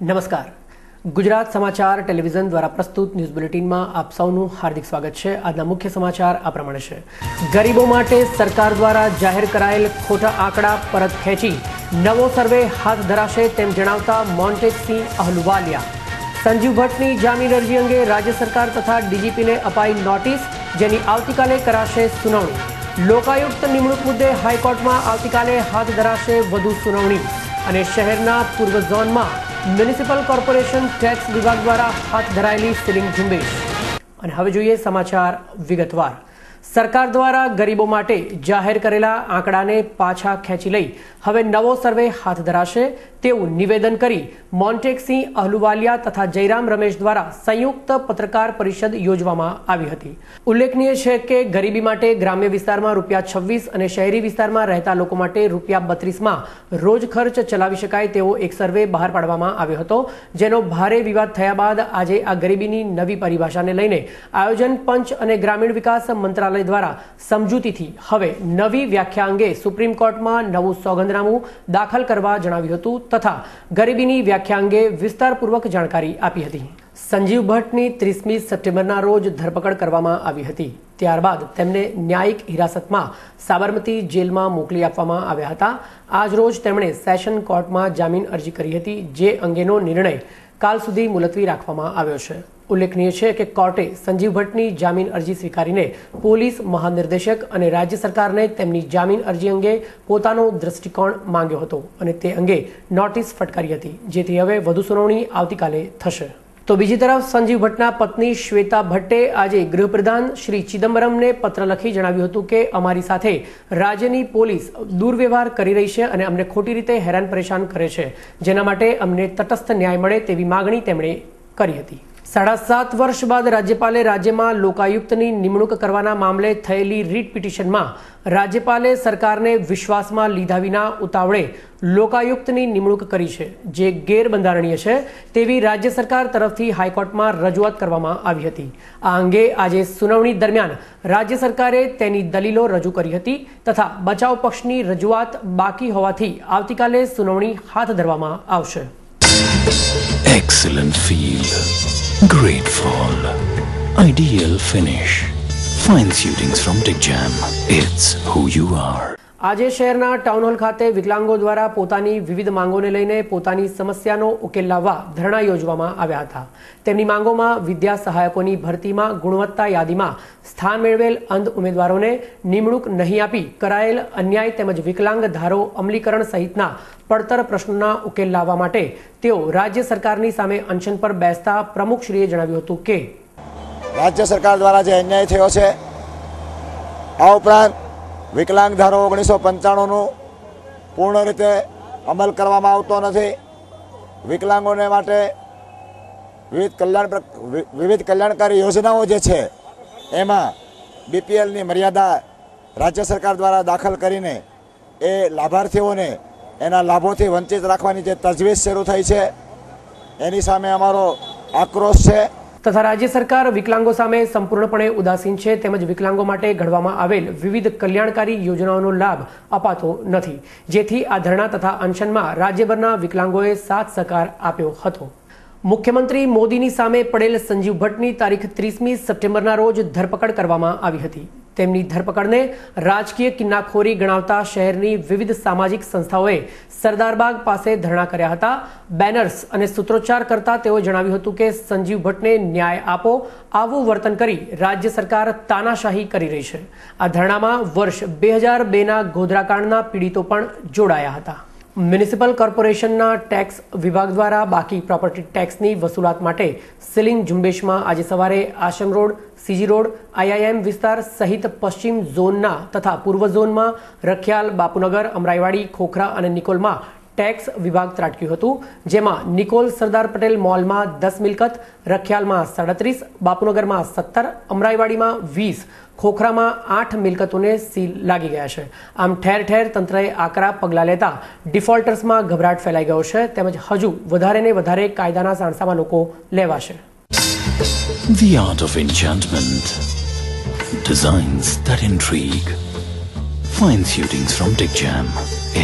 નમસ્કાર. ગુજરાત સમાચાર ટેલિવિઝન દ્વારા પ્રસ્તુત ન્યૂઝ બુલેટિનમાં આપ સૌનું હાર્દિક સ્વાગત છે. આજના મુખ્ય સમાચાર આ પ્રમાણે છે. ગરીબો માટે સરકાર દ્વારા જાહેર કરાયેલ ખોટા આંકડા પરત ખેંચી નવો સર્વે હાથ ધરાશે તેમ જણાવતા મોન્ટેકસિંહ અહલુવાલિયા. સંજીવ ભટ્ટની જામીન અરજી અંગે રાજ્ય સરકાર તથા ડીજીપીને અપાઈ નોટિસ, જેની આવતીકાલે કરાશે સુનાવણી. લોકાયુક્ત નિમણૂક મુદ્દે હાઈકોર્ટમાં આવતીકાલે હાથ ધરાશે વધુ સુનાવણી. અને શહેરના પૂર્વ ઝોનમાં મ્યુનિસિપલ કોર્પોરેશન ટેક્સ વિભાગ દ્વારા હાથ ધરાયેલી સીલિંગ ઝુંબેશ. અને હવે જોઈએ સમાચાર વિગતવાર. સરકાર દ્વારા ગરીબો માટે જાહેર કરેલા આંકડાને પાછા ખેંચી લઈ હવે નવો સર્વે હાથ ધરાશે તેવું નિવેદન કરી મોન્ટેકસિંહ અહલુવાલિયા તથા જયરામ રમેશ દ્વારા સંયુક્ત પત્રકાર પરિષદ યોજવામાં આવી હતી. ઉલ્લેખનીય છે કે ગરીબી માટે ગ્રામ્ય વિસ્તારમાં ₹26 અને શહેરી વિસ્તારમાં રહેતા લોકો માટે ₹32માં રોજ ખર્ચ ચલાવી શકાય તેવો એક સર્વે બહાર પાડવામાં આવ્યો હતો, જેનો ભારે વિવાદ થયા બાદ આજે આ ગરીબીની નવી પરિભાષાને લઈને આયોજન પંચ અને ગ્રામીણ વિકાસ મંત્રાલય દ્વારા સમજૂતીથી હવે નવી વ્યાખ્યા અંગે સુપ્રીમ કોર્ટમાં નવું સોગંદનામું દાખલ કરવા જણાવ્યું હતું તથા ગરીબીની વ્યાખ્યા અંગે વિસ્તારપૂર્વક જાણકારી આપી હતી. સંજીવ ભટ્ટની 30મી સપ્ટેમ્બરના રોજ ધરપકડ કરવામાં આવી હતી. ત્યારબાદ તેમને ન્યાયિક હિરાસતમાં સાબરમતી જેલમાં મોકલી આપવામાં આવ્યા હતા. આજ રોજ તેમણે સેશન કોર્ટમાં જામીન અરજી કરી હતી, જે અંગેનો નિર્ણય કાલ સુધી મુલતવી રાખવામાં આવ્યો છે. ઉલ્લેખનીય છે કે કોર્ટે સંજીવ ભટ્ટની જામીન અરજી સ્વીકારીને પોલીસ મહાનિર્દેશક અને રાજ્ય સરકારને તેમની જામીન અરજી અંગે પોતાનો દ્રષ્ટિકોણ માંગ્યો હતો અને તે અંગે નોટિસ ફટકારી હતી, જેથી હવે વધુ સુનાવણી આવતીકાલે થશે. તો બીજી તરફ સંજીવ ભટ્ટના પત્ની શ્વેતા ભટ્ટે આજે ગૃહપ્રધાન શ્રી ચિદમ્બરમને પત્ર લખી જણાવ્યું હતું કે અમારી સાથે રાજ્યની પોલીસ દુર્વ્યવહાર કરી રહી છે અને અમને ખોટી રીતે હેરાન પરેશાન કરે છે, જેના માટે અમને તટસ્થ ન્યાય મળે તેવી માગણી તેમણે કરી હતી. 7.5 વર્ષ બાદ રાજ્યપાલે રાજ્યમાં લોકાયુક્તની નિમણૂક કરવાના મામલે થયેલી રીટ પિટિશનમાં રાજ્યપાલે સરકારને વિશ્વાસમાં લીધા વિના ઉતાવળે લોકાયુક્તની નિમણૂક કરી છે, જે ગેરબંધારણીય છે તેવી રાજ્ય સરકાર તરફથી હાઈકોર્ટમાં રજૂઆત કરવામાં આવી હતી. આ અંગે આજે સુનાવણી દરમિયાન રાજ્ય સરકારે તેની દલીલો રજૂ કરી હતી તથા બચાવ પક્ષની રજૂઆત બાકી હોવાથી આવતીકાલે સુનાવણી હાથ ધરવામાં આવશે. Excellent feel, great fall, ideal finish, fine suitings from Digjam. It's who you are. આજે શહેરના ટાઉન હોલ ખાતે વિકલાંગો દ્વારા પોતાની વિવિધ માંગોને લઈને પોતાની સમસ્યાનો ઉકેલ લાવવા ધરણા યોજવામાં આવ્યા હતા. તેમની માંગોમાં વિદ્યા સહાયકોની ભરતીમાં ગુણવત્તા યાદીમાં સ્થાન મેળવેલ અંધ ઉમેદવારોને નિમણૂક નહીં આપી કરાયેલ અન્યાય તેમજ વિકલાંગ ધારો અમલીકરણ સહિતના પડતર પ્રશ્નોના ઉકેલ લાવવા માટે તેઓ રાજ્ય સરકારની સામે અનશન પર બેસતા પ્રમુખશ્રીએ જણાવ્યું હતું કે રાજ્ય સરકાર દ્વારા જે અન્યાય થયો છે, આ ઉપરાંત વિકલાંગ ધારો 1995નું પૂર્ણ રીતે અમલ કરવામાં આવતો નથી. વિકલાંગોને માટે વિવિધ કલ્યાણકારી યોજનાઓ જે છે એમાં BPLની મર્યાદા રાજ્ય સરકાર દ્વારા દાખલ કરીને એ લાભાર્થીઓને એના લાભોથી વંચિત રાખવાની જે તજવીજ શરૂ થઈ છે, એની સામે અમારો આક્રોશ છે. તથા રાજ્ય સરકાર વિકલાંગો સામે સંપૂર્ણપણે ઉદાસીન છે તેમજ વિકલાંગો માટે ઘડવામાં આવેલ વિવિધ કલ્યાણકારી યોજનાઓનો લાભ અપાતો નથી, જેથી આ ધરણા તથા અનશનમાં રાજ્યભરના વિકલાંગોએ સાથ સહકાર આપ્યો હતો. મુખ્યમંત્રી મોદીની સામે પડેલ સંજીવ ભટ્ટની તારીખ 30મી સપ્ટેમ્બરના રોજ ધરપકડ કરવામાં આવી હતી. તેમની ધરપકડને રાજકીય કિન્નાખોરી ગણાવતા શહેરની વિવિધ સામાજિક સંસ્થાઓએ સરદારબાગ પાસે ધરણા કર્યા હતા. બેનર્સ અને સૂત્રોચ્ચાર કરતા તેઓએ જણાવ્યું હતું કે સંજીવ ભટ્ટને ન્યાય આપો, આવું વર્તન કરી રાજ્ય સરકાર તાનાશાહી કરી રહી છે. આ ધરણામાં વર્ષ 2002ના ગોધરાકાંડના પીડિતો પણ જોડાયા હતા. મ્યુનિસિપલ કોર્પોરેશનના ટેક્સ વિભાગ દ્વારા બાકી પ્રોપર્ટી ટેક્સની વસૂલાત માટે સીલિંગ ઝુંબેશમાં આજે સવારે આશ્રમ રોડ, CG રોડ, IIM વિસ્તાર સહિત પશ્ચિમ ઝોનના તથા પૂર્વ ઝોનમાં રખિયાલ, બાપુનગર, અમરાઈવાડી, ખોખરા અને નિકોલમાં ટેક્સ વિભાગ ત્રાટક્યું હતું, જેમાં નિકોલ સરદાર પટેલ મોલમાં 10 મિલકત, રખિયાલમાં 37, બાપુનગરમાં 17, અમરાઈવાડીમાં 20, ખોખરામાં 8 મિલકતોને સીલ લાગી ગયા છે. આમ ઠેર ઠેર તંત્રએ આકરા પગલાં લેતા ડિફોલ્ટર્સમાં ગભરાટ ફેલાઈ ગયો છે તેમજ હજુ વધારે ને વધારે કાયદાના સાણસામાં લોકો લેવાશે. The art of enchantment, designs that intrigue, fine suitings from Digjam.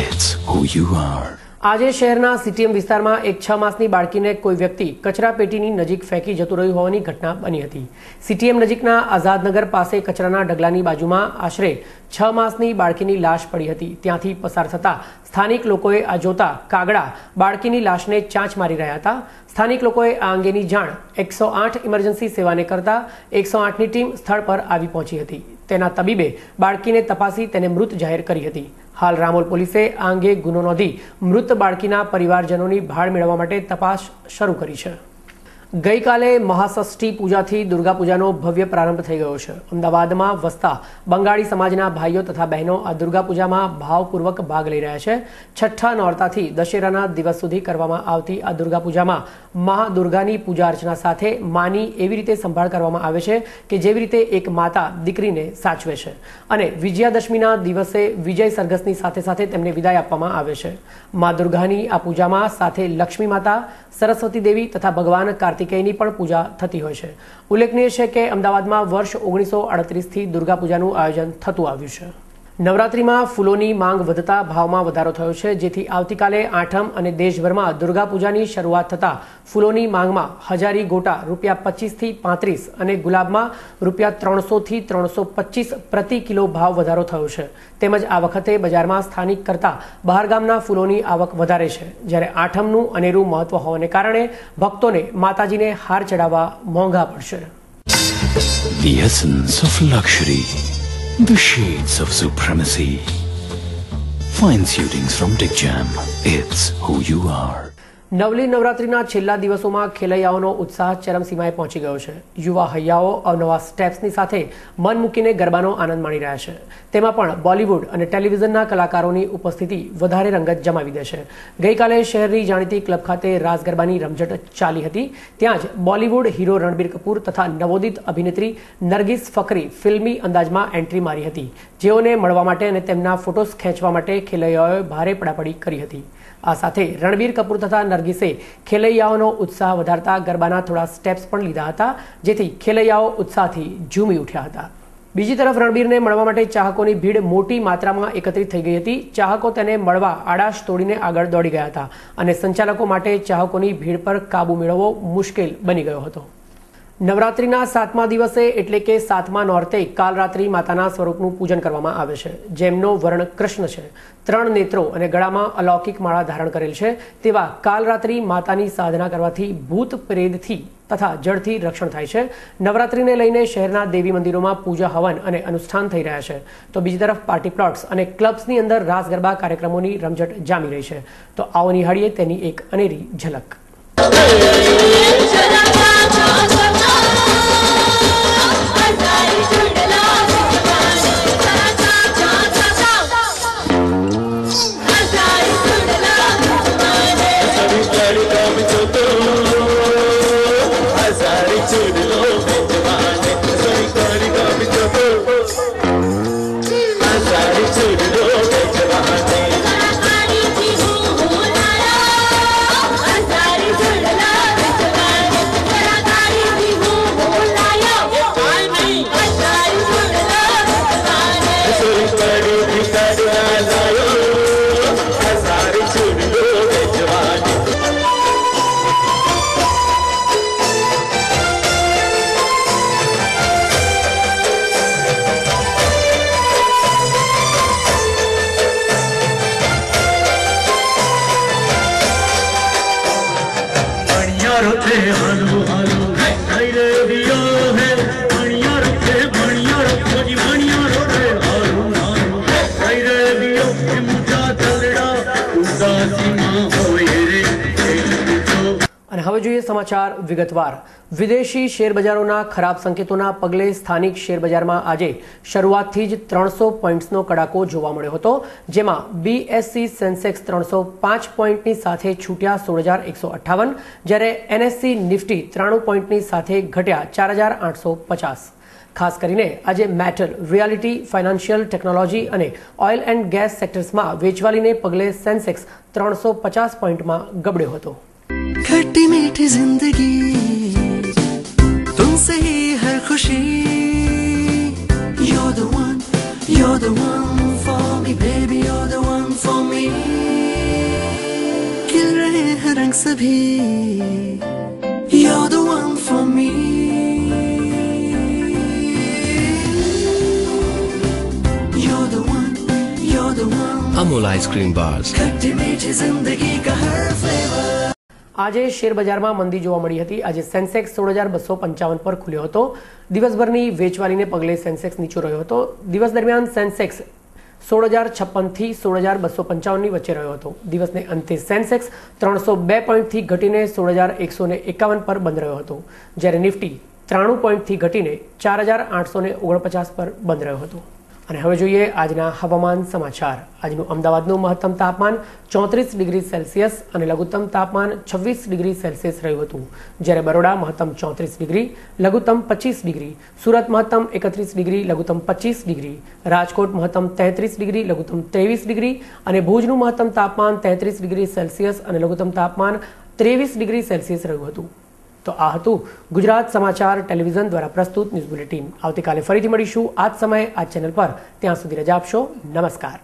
It's who you are. આજે શહેરના સીટીએમ વિસ્તારમાં એક 6 માસની બાળકીને કોઈ વ્યક્તિ કચરા પેટીની નજીક ફેંકી જતું રહ્યું હોવાની ઘટના બની હતી. સીટીએમ નજીકના આઝાદનગર પાસે કચરાના ઢગલાની બાજુમાં આશરે 6 માસની બાળકીની લાશ પડી હતી. ત્યાંથી પસાર થતા સ્થાનિક લોકોએ આ જોતા કાગડા બાળકીની લાશને ચાંચ મારી રહ્યા હતા. સ્થાનિક લોકોએ આ અંગેની જાણ 108 ઇમરજન્સી સેવાને કરતા 108ની ટીમ સ્થળ પર આવી પહોંચી હતી. તેના તબીબે બાળકીને તપાસી તેને મૃત જાહેર કરી હતી. હાલ રામોલ પોલીસે આ અંગે ગુનો નોંધી મૃત બાળકીના પરિવારજનોની ભાળ મેળવવા માટે તપાસ શરૂ કરી છે. ગઈકાલે મહાષષ્ઠી પૂજાથી દુર્ગા પૂજાનો ભવ્ય પ્રારંભ થઈ ગયો છે. અમદાવાદમાં વસતા બંગાળી સમાજના ભાઈઓ તથા બહેનો આ દુર્ગા પૂજામાં ભાવપૂર્વક ભાગ લઈ રહ્યા છે. છઠ્ઠા નોરતાથી દશેરાના દિવસ સુધી કરવામાં આવતી આ દુર્ગા પૂજામાં મહાદુર્ગાની પૂજા અર્ચના સાથે માની એવી રીતે સંભાળ કરવામાં આવે છે કે જેવી રીતે એક માતા દીકરીને સાચવે છે અને વિજયાદશમીના દિવસે વિજય સરઘસની સાથે સાથે તેમને વિદાય આપવામાં આવે છે. મા દુર્ગાની આ પૂજામાં સાથે લક્ષ્મી માતા, સરસ્વતી દેવી તથા ભગવાન કાર્તિકેયની પણ પૂજા થતી હોય છે. ઉલ્લેખનીય છે કે અમદાવાદમાં વર્ષ 1938થી દુર્ગા પૂજાનું આયોજન થતું આવ્યું છે. નવરાત્રિમાં ફૂલોની માંગ વધતા ભાવમાં વધારો થયો છે, જેથી આવતીકાલે આઠમ અને દેશભરમાં દુર્ગા પૂજાની શરૂઆત થતાં ફૂલોની માંગમાં હજારી ગોટા ₹25 થી 35 અને ગુલાબમાં ₹300 થી 325 પ્રતિ કિલો ભાવ વધારો થયો છે. તેમજ આ વખતે બજારમાં સ્થાનિક કરતાં બહારગામના ફૂલોની આવક વધારે છે, જ્યારે આઠમનું અનેરું મહત્વ હોવાને કારણે ભક્તોને માતાજીને હાર ચડાવવા મોંઘા પડશે. The essence of luxury, the shades of supremacy. Fine suitings from Dick Jam. It's who you are. નવલી નવરાત્રિના છેલ્લા દિવસોમાં ખેલૈયાઓનો ઉત્સાહ ચરમસીમાએ પહોંચી ગયો છે. યુવા હૈયાઓ અવનવા સ્ટેપ્સની સાથે મન મૂકીને ગરબાનો આનંદ માણી રહ્યા છે. તેમાં પણ બોલિવૂડ અને ટેલિવિઝનના કલાકારોની ઉપસ્થિતિ વધારે રંગત જમાવી દે છે. ગઈકાલે શહેરની જાણીતી ક્લબ ખાતે રાસ ગરબાની રમઝટ ચાલી હતી. ત્યાં જ બોલિવૂડ હીરો રણબીર કપૂર તથા નવોદિત અભિનેત્રી નરગિસ ફકરી ફિલ્મી અંદાજમાં એન્ટ્રી મારી હતી, જેઓને મળવા માટે અને તેમના ફોટોસ ખેંચવા માટે ખેલૈયાઓએ ભારે પડાપડી કરી હતી. આ સાથે રણબીર કપૂર તથા નરગિસે ખેલૈયાઓનો ઉત્સાહ વધારતા ગરબાના થોડા સ્ટેપ્સ પણ લીધા હતા, જેથી ખેલૈયાઓ ઉત્સાહથી ઝૂમી ઉઠ્યા હતા. બીજી તરફ રણબીરને મળવા માટે ચાહકોની ભીડ મોટી માત્રામાં એકત્રિત થઈ ગઈ હતી. ચાહકો તેને મળવા આડાશ તોડીને આગળ દોડી ગયા હતા અને સંચાલકો માટે ચાહકોની ભીડ પર કાબુ મેળવવો મુશ્કેલ બની ગયો હતો. નવરાત્રિના 7મા દિવસે એટલે કે 7મા નોરતે કાલ રાત્રિ માતાના સ્વરૂપનું પૂજન કરવામાં આવે છે, જેમનો વર્ણ કૃષ્ણ છે. 3 નેત્રો અને ગળામાં અલૌકિક માળા ધારણ કરેલ છે તેવા કાલ રાત્રિ માતાની સાધના કરવાથી ભૂત પ્રેતથી તથા જળથી રક્ષણ થાય છે. નવરાત્રિને લઈને શહેરના દેવી મંદિરોમાં પૂજા હવન અને અનુષ્ઠાન થઈ રહ્યા છે, તો બીજી તરફ પાર્ટી પ્લોટ્સ અને ક્લબ્સની અંદર રાસ ગરબા કાર્યક્રમોની રમઝટ જામી રહી છે. તો આવો નિહાળીએ તેની એક અનેરી ઝલક. અને હવે જોઈએ સમાચાર વિગતવાર. વિદેશી શેરબજારોના ખરાબ સંકેતોના પગલે સ્થાનિક શેરબજારમાં આજે શરૂઆતથી જ 300 પોઈન્ટ્સનો કડાકો જોવા મળ્યો હતો, જેમાં બીએસસી સેન્સેક્સ 305 પોઈન્ટની સાથે છૂટ્યા 16,158, જ્યારે એનએસસી નિફ્ટી 93 પોઈન્ટની સાથે ઘટ્યા 4,850. ખાસ કરીને આજે મેટલ, રિયાલિટી, ફાઇનાન્શિયલ, ટેકનોલોજી અને ઓઇલ એન્ડ ગેસ સેક્ટર્સમાં વેચવાલીને પગલે સેન્સેક્સ 350 પોઈન્ટમાં ગબડ્યો હતો. खट्टी मीठी जिंदगी तुमसे ही है खुशी. You're the one for me, baby, you're the one for me. कभी You're the one for me You're the one Amul ice cream bars खट्टी मीठी जिंदगी का हर फ्लेवर આજે શેર બજારમાં મંદી જોવા મળી હતી। આજે સેન્સેક્સ 16,255 પર ખુલ્યો હતો। દિવસભરની વેચવાલીને પગલે સેન્સેક્સ નીચો રહ્યો હતો। દિવસ દરમિયાન સેન્સેક્સ 16,056 થી 16,255 ની વચ્ચે રહ્યો હતો। દિવસને અંતે સેન્સેક્સ 302 પોઈન્ટથી ઘટીને 16,151 પર બંધ રહ્યો હતો, જ્યારે નિફ્ટી 93 પોઈન્ટથી ઘટીને 4,849 પર બંધ રહ્યો હતો। અને હવે જોઈએ આજના હવામાન સમાચાર। આજનું અમદાવાદનું મહત્તમ તાપમાન 34 ડિગ્રી સેલ્સિયસ અને લઘુત્તમ તાપમાન 26 ડિગ્રી સેલ્સિયસ રહ્યું હતું, જ્યારે બરોડા મહત્તમ 34 ડિગ્રી, લઘુત્તમ 25 ડિગ્રી, સુરત મહત્તમ 31 ડિગ્રી, લઘુત્તમ 25 ડિગ્રી, રાજકોટ મહત્તમ 33 ડિગ્રી, લઘુત્તમ 23 ડિગ્રી અને ભુજનું મહત્તમ તાપમાન 33 ડિગ્રી સેલ્સિયસ અને લઘુત્તમ તાપમાન 23 ડિગ્રી સેલ્સિયસ રહ્યું હતું। તો આ હતું ગુજરાત સમાચાર ટેલિવિઝન દ્વારા પ્રસ્તુત ન્યૂઝ બુલેટિન। આવતીકાલે ફરીથી મળીશું આ જ સમયે આ ચેનલ પર। ત્યાં સુધી રજા આપશો। નમસ્કાર।